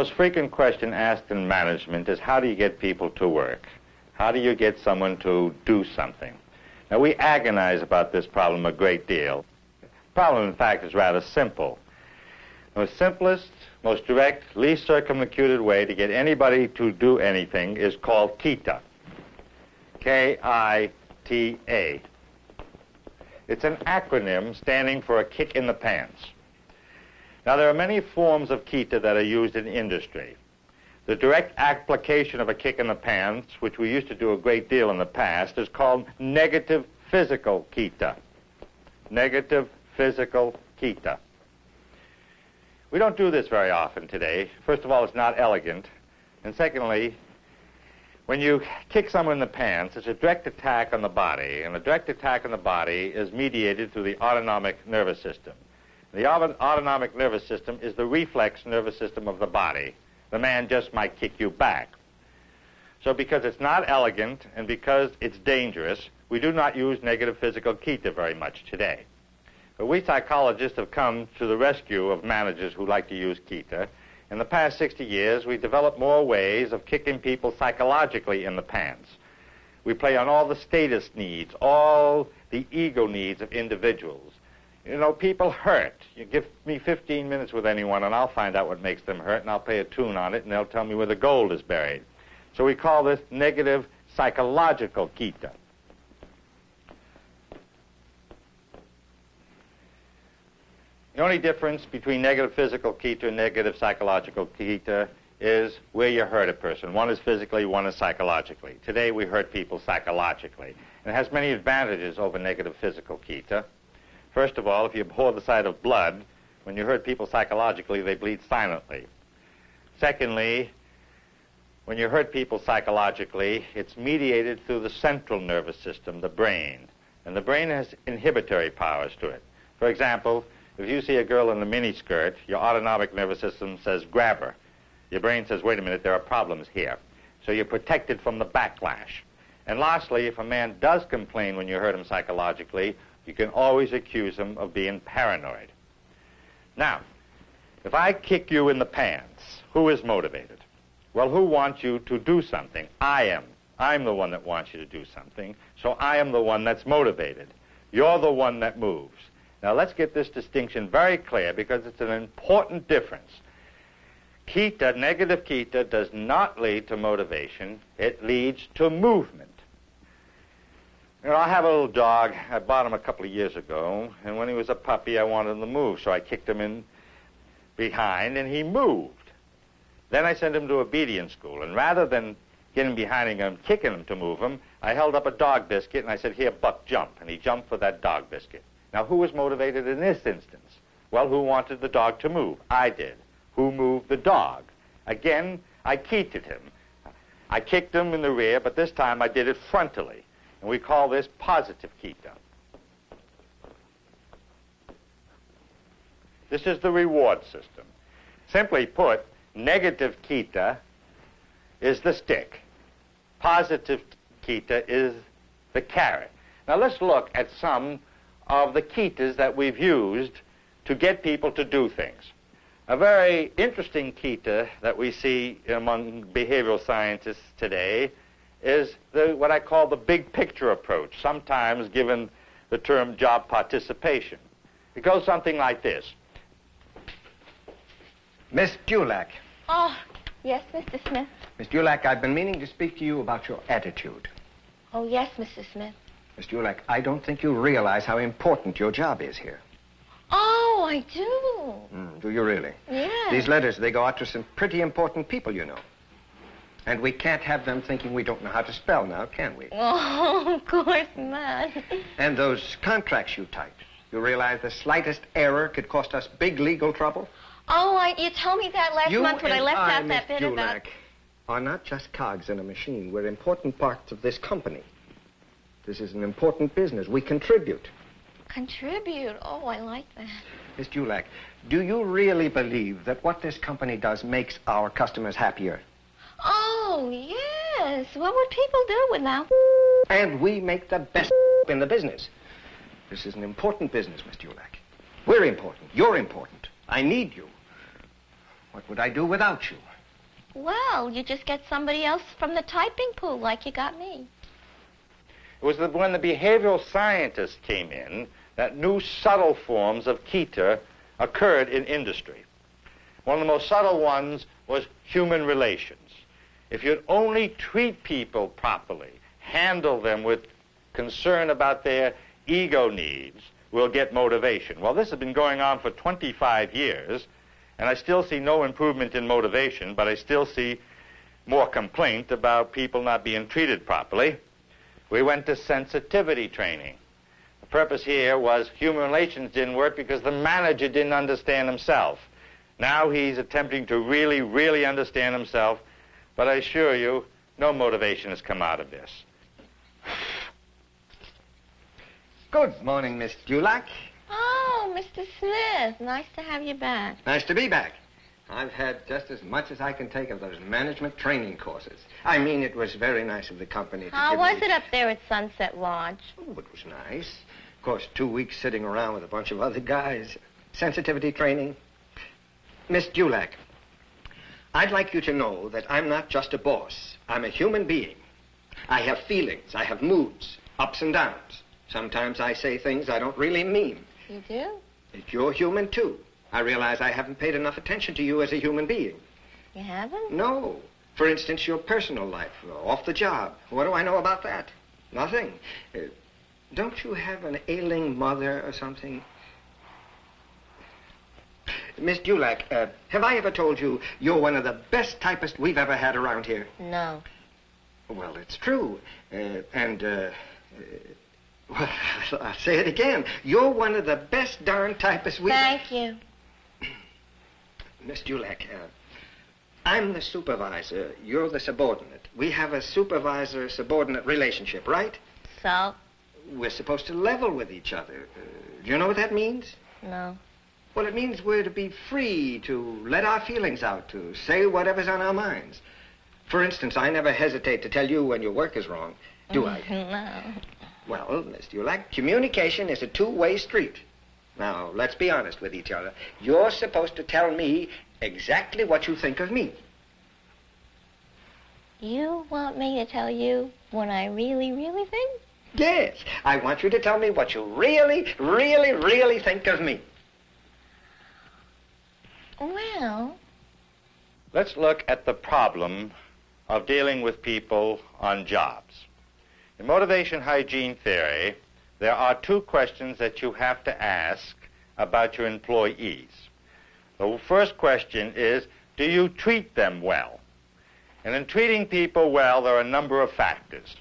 most frequent question asked in management is, how do you get people to work? How do you get someone to do something? Now, we agonize about this problem a great deal. The problem, in fact, is rather simple. The most simplest, most direct, least circumlocuted way to get anybody to do anything is called KITA. K-I-T-A. It's an acronym standing for a kick in the pants. Now, there are many forms of KITA that are used in industry. The direct application of a kick in the pants, which we used to do a great deal in the past, is called negative physical KITA. Negative physical KITA. We don't do this very often today. First of all, it's not elegant. And secondly, when you kick someone in the pants, it's a direct attack on the body. And a direct attack on the body is mediated through the autonomic nervous system. The autonomic nervous system is the reflex nervous system of the body. The man just might kick you back. So because it's not elegant and because it's dangerous, we do not use negative physical KITA very much today. But we psychologists have come to the rescue of managers who like to use KITA. In the past 60 years, we've developed more ways of kicking people psychologically in the pants. We play on all the status needs, all the ego needs of individuals. You know, people hurt. You give me 15 minutes with anyone, and I'll find out what makes them hurt, and I'll play a tune on it, and they'll tell me where the gold is buried. So we call this negative psychological KITA. The only difference between negative physical KITA and negative psychological KITA is where you hurt a person. One is physically, one is psychologically. Today we hurt people psychologically. And it has many advantages over negative physical KITA. First of all, if you abhor the sight of blood, when you hurt people psychologically, they bleed silently. Secondly, when you hurt people psychologically, it's mediated through the central nervous system, the brain. And the brain has inhibitory powers to it. For example, if you see a girl in the miniskirt, your autonomic nervous system says, grab her. Your brain says, wait a minute, there are problems here. So you're protected from the backlash. And lastly, if a man does complain when you hurt him psychologically, you can always accuse him of being paranoid. Now, if I kick you in the pants, who is motivated? Well, who wants you to do something? I am. I'm the one that wants you to do something, so I am the one that's motivated. You're the one that moves. Now, let's get this distinction very clear because it's an important difference. KITA, negative KITA, does not lead to motivation. It leads to movement. You know, I have a little dog. I bought him a couple of years ago, and when he was a puppy, I wanted him to move, so I kicked him in behind, and he moved. Then I sent him to obedience school, and rather than getting behind him and kicking him to move him, I held up a dog biscuit, and I said, here, Buck, jump. And he jumped for that dog biscuit. Now, who was motivated in this instance? Well, who wanted the dog to move? I did. Who moved the dog? Again, I KITa'd him. I kicked him in the rear, but this time I did it frontally. And we call this positive KITA. This is the reward system. Simply put, negative KITA is the stick. Positive KITA is the carrot. Now let's look at some of the KITAs that we've used to get people to do things. A very interesting KITA that we see among behavioral scientists today is what I call the big picture approach, sometimes given the term job participation. It goes something like this. Miss Dulac. Oh, yes, Mr. Smith. Miss Dulac, I've been meaning to speak to you about your attitude. Oh, yes, Mr. Smith. Miss Dulac, I don't think you realize how important your job is here. Oh, I do. Do you really? Yes. These letters, they go out to some pretty important people, you know. And we can't have them thinking we don't know how to spell now, can we? Oh, of course not. And those contracts you typed, you realize the slightest error could cost us big legal trouble? Oh, you told me that last month when I left out that bit about... You are not just cogs in a machine. We're important parts of this company. This is an important business. We contribute. Contribute? Oh, I like that. Miss Dulac, do you really believe that what this company does makes our customers happier? Oh, yes. What would people do without... And we make the best in the business. This is an important business, Miss Dulac. We're important. You're important. I need you. What would I do without you? Well, you just get somebody else from the typing pool like you got me. It was when the behavioral scientists came in that new subtle forms of kita occurred in industry. One of the most subtle ones was human relations. If you'd only treat people properly, handle them with concern about their ego needs, we'll get motivation. Well, this has been going on for 25 years, and I still see no improvement in motivation, but I still see more complaint about people not being treated properly. We went to sensitivity training. The purpose here was human relations didn't work because the manager didn't understand himself. Now he's attempting to really, really understand himself, but I assure you, no motivation has come out of this. Good morning, Miss Dulac. Oh, Mr. Smith, nice to have you back. Nice to be back. I've had just as much as I can take of those management training courses. I mean, it was very nice of the company to How give was me... it up there at Sunset Lodge? Oh, it was nice. Of course, 2 weeks sitting around with a bunch of other guys. Sensitivity training. Miss Dulac, I'd like you to know that I'm not just a boss. I'm a human being. I have feelings. I have moods, ups and downs. Sometimes I say things I don't really mean. You do? But you're human, too. I realize I haven't paid enough attention to you as a human being. You haven't? No. For instance, your personal life, off the job. What do I know about that? Nothing. Don't you have an ailing mother or something? Miss Dulac, have I ever told you you're one of the best typists we've ever had around here? No. Well, it's true. Well, I'll say it again. You're one of the best darn typists we've... Thank you. Miss Dulac, I'm the supervisor. You're the subordinate. We have a supervisor-subordinate relationship, right? So? We're supposed to level with each other. Do you know what that means? No. Well, it means we're to be free to let our feelings out, to say whatever's on our minds. For instance, I never hesitate to tell you when your work is wrong, do I? No. Well, Miss Dulac, communication is a two-way street. Now, let's be honest with each other. You're supposed to tell me exactly what you think of me. You want me to tell you what I really, really think? Yes, I want you to tell me what you really, really, really think of me. Well... Let's look at the problem of dealing with people on jobs. In motivation hygiene theory, there are two questions that you have to ask about your employees. The first question is, do you treat them well? And in treating people well, there are a number of factors.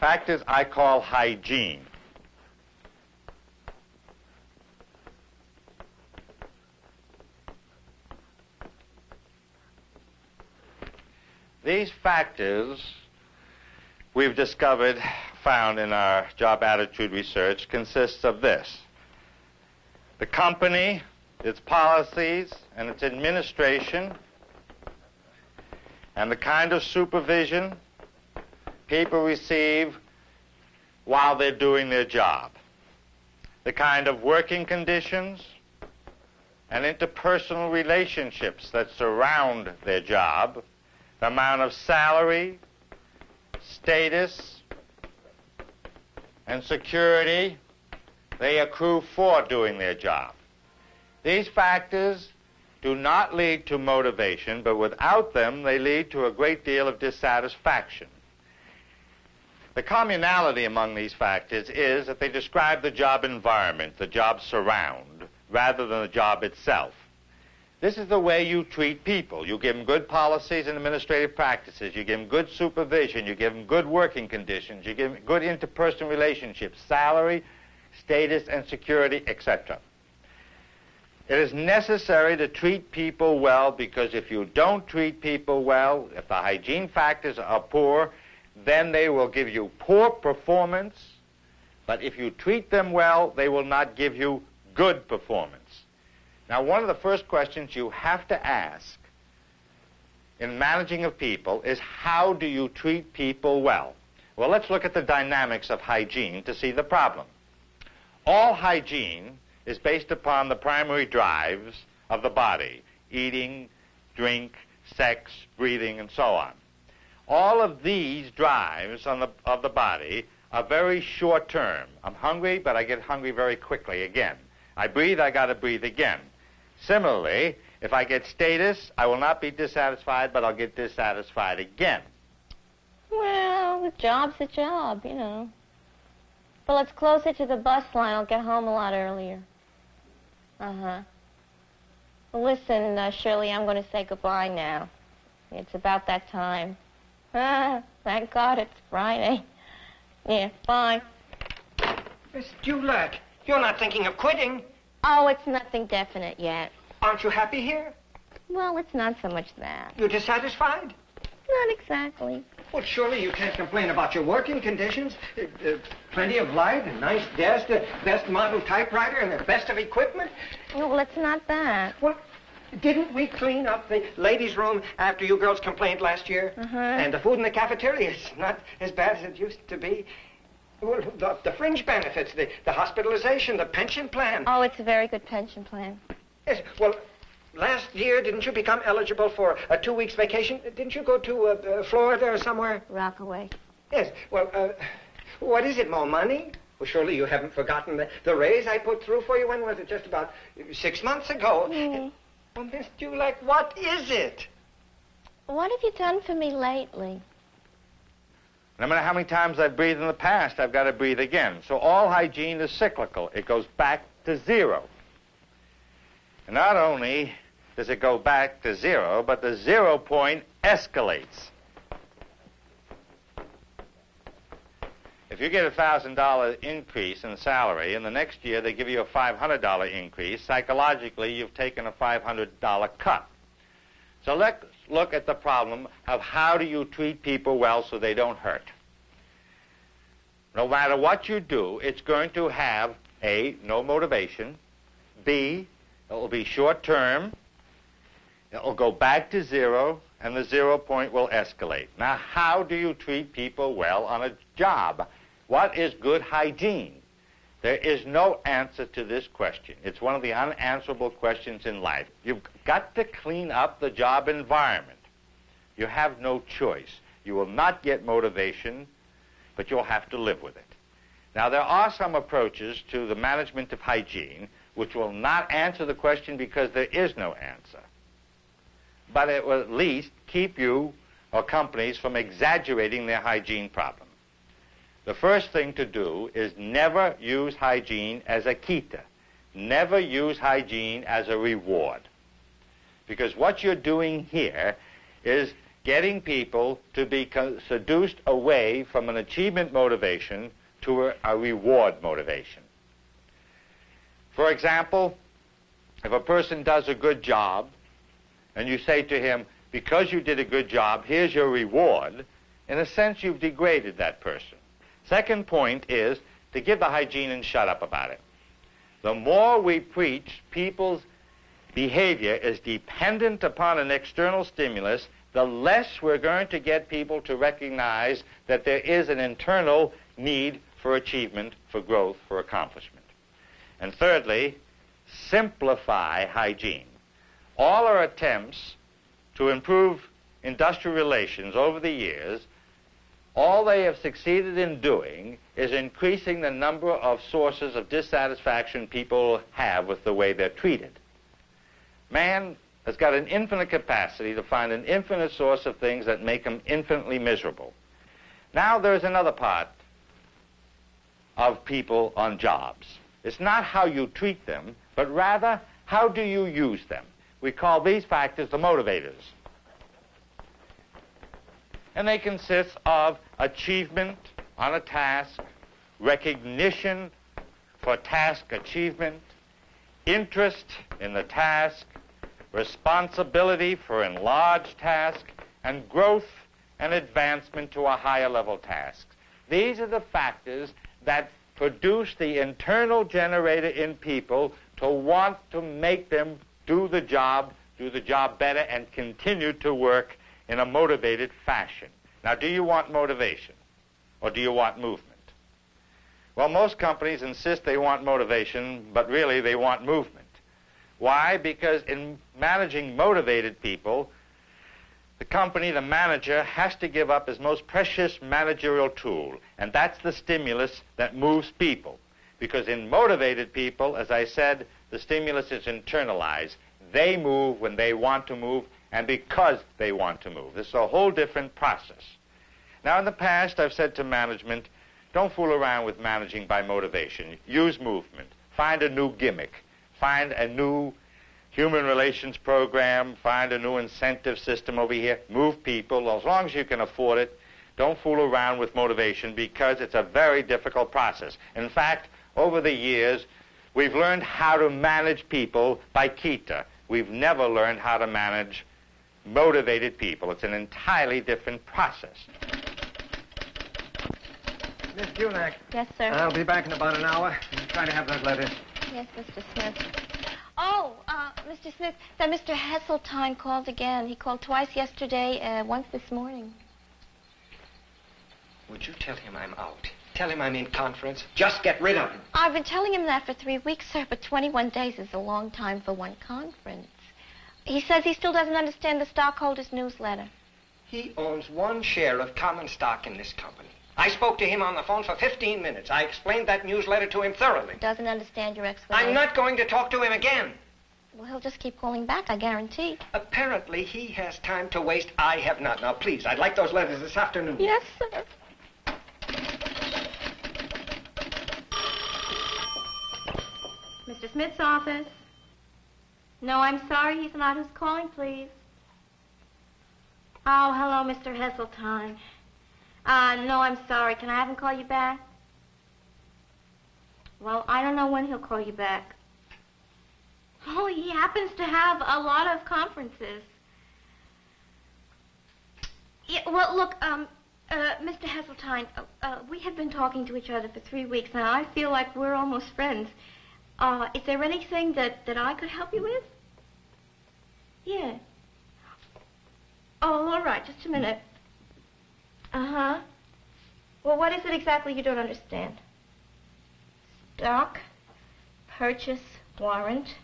Factors I call hygiene. These factors we've discovered, found in our job attitude research, consists of this: the company, its policies, and its administration, and the kind of supervision people receive while they're doing their job, the kind of working conditions and interpersonal relationships that surround their job, the amount of salary, status, and security they accrue for doing their job. These factors do not lead to motivation, but without them, they lead to a great deal of dissatisfaction. The commonality among these factors is that they describe the job environment, the job surround, rather than the job itself. This is the way you treat people. You give them good policies and administrative practices. You give them good supervision. You give them good working conditions. You give them good interpersonal relationships, salary, status, and security, etc. It is necessary to treat people well, because if you don't treat people well, if the hygiene factors are poor, then they will give you poor performance. But if you treat them well, they will not give you good performance. Now, one of the first questions you have to ask in managing of people is, how do you treat people well? Well, let's look at the dynamics of hygiene to see the problem. All hygiene is based upon the primary drives of the body: eating, drink, sex, breathing, and so on. All of these drives of the body are very short term. I'm hungry, but I get hungry very quickly again. I breathe, I got to breathe again. Similarly, if I get status, I will not be dissatisfied, but I'll get dissatisfied again. Well, the job's a job, you know. Well, it's closer to the bus line. I'll get home a lot earlier. Uh-huh. Well, listen, Shirley, I'm going to say goodbye now. It's about that time. Thank God it's Friday. Yeah, bye. Miss Dulac, you're not thinking of quitting. Oh, it's nothing definite yet. Aren't you happy here? Well, it's not so much that. You're dissatisfied? Not exactly. Well, surely you can't complain about your working conditions. Plenty of light, a nice desk, the best model typewriter, and the best of equipment. No, well, it's not that. Well, didn't we clean up the ladies' room after you girls complained last year? Uh-huh. And the food in the cafeteria is not as bad as it used to be. Well, the fringe benefits, the hospitalization, the pension plan. Oh, it's a very good pension plan. Yes, well, last year, didn't you become eligible for a 2 weeks vacation? Didn't you go to Florida or somewhere? Rockaway. Yes, well, what is it, more money? Well, surely you haven't forgotten the raise I put through for you. When was it? Just about 6 months ago. Mm. Well, Miss Dulac, what is it? What have you done for me lately? No matter how many times I've breathed in the past, I've got to breathe again. So all hygiene is cyclical. It goes back to zero. And not only does it go back to zero, but the 0 point escalates. If you get a $1,000 increase in salary, and the next year they give you a $500 increase, psychologically you've taken a $500 cut. So let's look at the problem of how do you treat people well so they don't hurt. No matter what you do, it's going to have A, no motivation, B, it will be short term, it will go back to zero, and the 0 point will escalate. Now, how do you treat people well on a job? What is good hygiene? There is no answer to this question. It's one of the unanswerable questions in life. You've got to clean up the job environment. You have no choice. You will not get motivation, but you'll have to live with it. Now, there are some approaches to the management of hygiene which will not answer the question because there is no answer. But it will at least keep you or companies from exaggerating their hygiene problem. The first thing to do is never use hygiene as a kita. Never use hygiene as a reward. Because what you're doing here is getting people to be seduced away from an achievement motivation to a reward motivation. For example, if a person does a good job, and you say to him, because you did a good job, here's your reward, in a sense you've degraded that person. Second point is to give the hygiene and shut up about it. The more we preach people's behavior is dependent upon an external stimulus, the less we're going to get people to recognize that there is an internal need for achievement, for growth, for accomplishment. And thirdly, simplify hygiene. All our attempts to improve industrial relations over the years, all they have succeeded in doing is increasing the number of sources of dissatisfaction people have with the way they're treated. Man has got an infinite capacity to find an infinite source of things that make him infinitely miserable. Now there's another part of people on jobs. It's not how you treat them, but rather how do you use them. We call these factors the motivators. And they consist of achievement on a task, recognition for task achievement, interest in the task, responsibility for enlarged task, and growth and advancement to a higher level task. These are the factors that produce the internal generator in people to want to make them do the job better, and continue to work in a motivated fashion. Now, do you want motivation, or do you want movement? Well, most companies insist they want motivation, but really they want movement. Why? Because in managing motivated people, the company, the manager, has to give up his most precious managerial tool, and that's the stimulus that moves people. Because in motivated people, as I said, the stimulus is internalized. They move when they want to move and because they want to move. This is a whole different process. Now, in the past, I've said to management, don't fool around with managing by motivation. Use movement. Find a new gimmick. Find a new human relations program. Find a new incentive system over here. Move people. As long as you can afford it, don't fool around with motivation because it's a very difficult process. In fact, over the years, we've learned how to manage people by kita. We've never learned how to manage motivated people. It's an entirely different process. Miss Dulac. Yes, sir. I'll be back in about an hour. Try to have that letter. Yes, Mr. Smith. Oh, Mr. Smith, that Mr. Heseltine called again. He called twice yesterday, once this morning. Would you tell him I'm out? Tell him I'm in conference. Just get rid of him. I've been telling him that for 3 weeks, sir, but 21 days is a long time for one conference. He says he still doesn't understand the stockholders' newsletter. He owns 1 share of common stock in this company. I spoke to him on the phone for 15 minutes. I explained that newsletter to him thoroughly. Doesn't understand your explanation. I'm not going to talk to him again. Well, he'll just keep calling back, I guarantee. Apparently, he has time to waste. I have not. Now, please, I'd like those letters this afternoon. Yes, sir. Mr. Smith's office. No, I'm sorry, he's not. Who's calling, please? Oh, hello, Mr. Heseltine. No, I'm sorry. Can I have him call you back? Well, I don't know when he'll call you back. Oh, he happens to have a lot of conferences. Yeah, well, look, Mr. Heseltine, we have been talking to each other for 3 weeks now. I feel like we're almost friends. Is there anything that I could help you with? Yeah. Oh, all right, just a minute. Uh-huh. Well, what is it exactly you don't understand? Stock, purchase, warrant,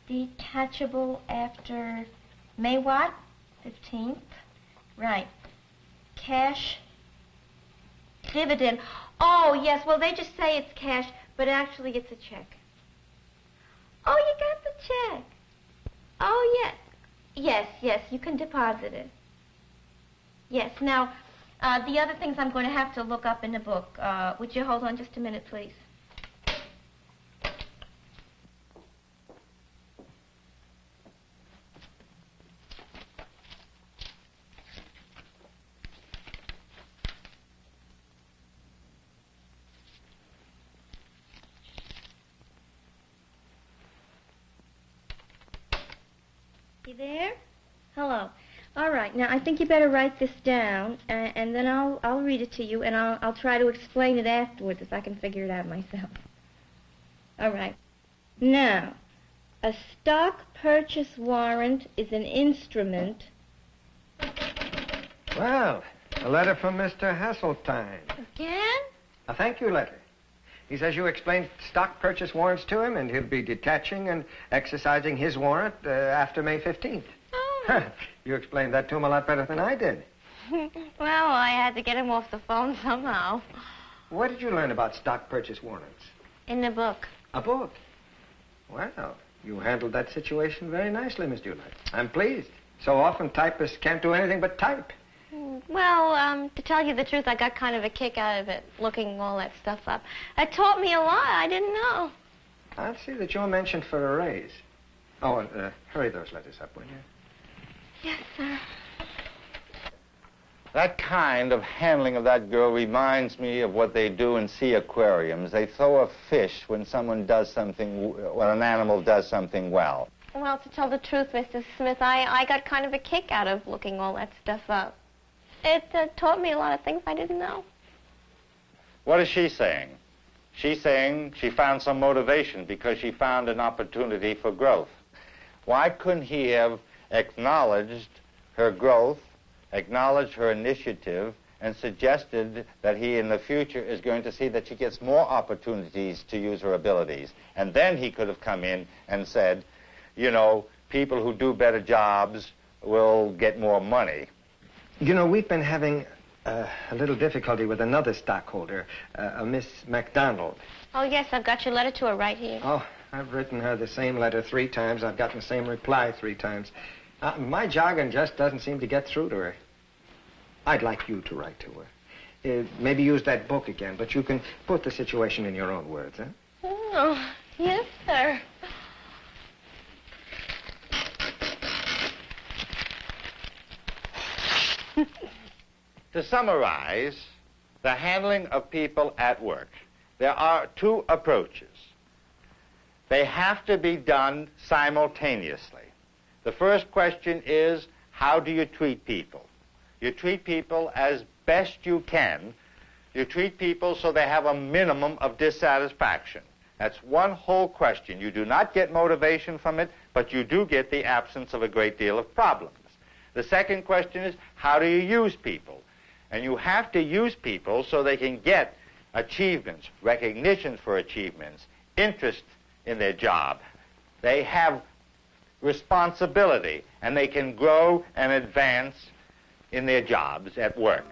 detachable after May what? 15th? Right. Cash, dividend. Oh, yes, well, they just say it's cash, but actually it's a check. Oh, you got the check. Oh, yes. Yes, you can deposit it. Yes, now, the other things I'm going to have to look up in the book. Would you hold on just a minute, please? You there? Hello. All right. Now, I think you better write this down, and then I'll read it to you, and I'll try to explain it afterwards if I can figure it out myself. All right. Now, a stock purchase warrant is an instrument. Well, a letter from Mr. Heseltine. Again? A thank you letter. He says you explained stock purchase warrants to him, and he'll be detaching and exercising his warrant after May 15th. Oh. You explained that to him a lot better than I did. Well, I had to get him off the phone somehow. Where did you learn about stock purchase warrants? In the book. A book? Well, you handled that situation very nicely, Miss Dulac. I'm pleased. So often typists can't do anything but type. Well, to tell you the truth, I got kind of a kick out of it, looking all that stuff up. It taught me a lot. I didn't know. I'll see that you're mentioned for a raise. Oh, and hurry those letters up, will you? Yes, sir. That kind of handling of that girl reminds me of what they do in sea aquariums. They throw a fish when someone does something, when an animal does something well. Well, to tell the truth, Mr. Smith, I got kind of a kick out of looking all that stuff up. It taught me a lot of things I didn't know. What is she saying? She's saying she found some motivation because she found an opportunity for growth. Why couldn't he have acknowledged her growth, acknowledged her initiative, and suggested that he in the future is going to see that she gets more opportunities to use her abilities. And then he could have come in and said, you know, people who do better jobs will get more money. You know, we've been having a little difficulty with another stockholder, a Miss MacDonald. Oh, yes, I've got your letter to her right here. Oh, I've written her the same letter 3 times. I've gotten the same reply 3 times. My jargon just doesn't seem to get through to her. I'd like you to write to her. Maybe use that book again, but you can put the situation in your own words, huh? Oh, yes, sir. To summarize the handling of people at work, there are 2 approaches. They have to be done simultaneously. The first question is, how do you treat people? You treat people as best you can. You treat people so they have a minimum of dissatisfaction. That's one whole question. You do not get motivation from it, but you do get the absence of a great deal of problems. The second question is, how do you use people? And you have to use people so they can get achievements, recognition for achievements, interest in their job. They have responsibility, and they can grow and advance in their jobs at work.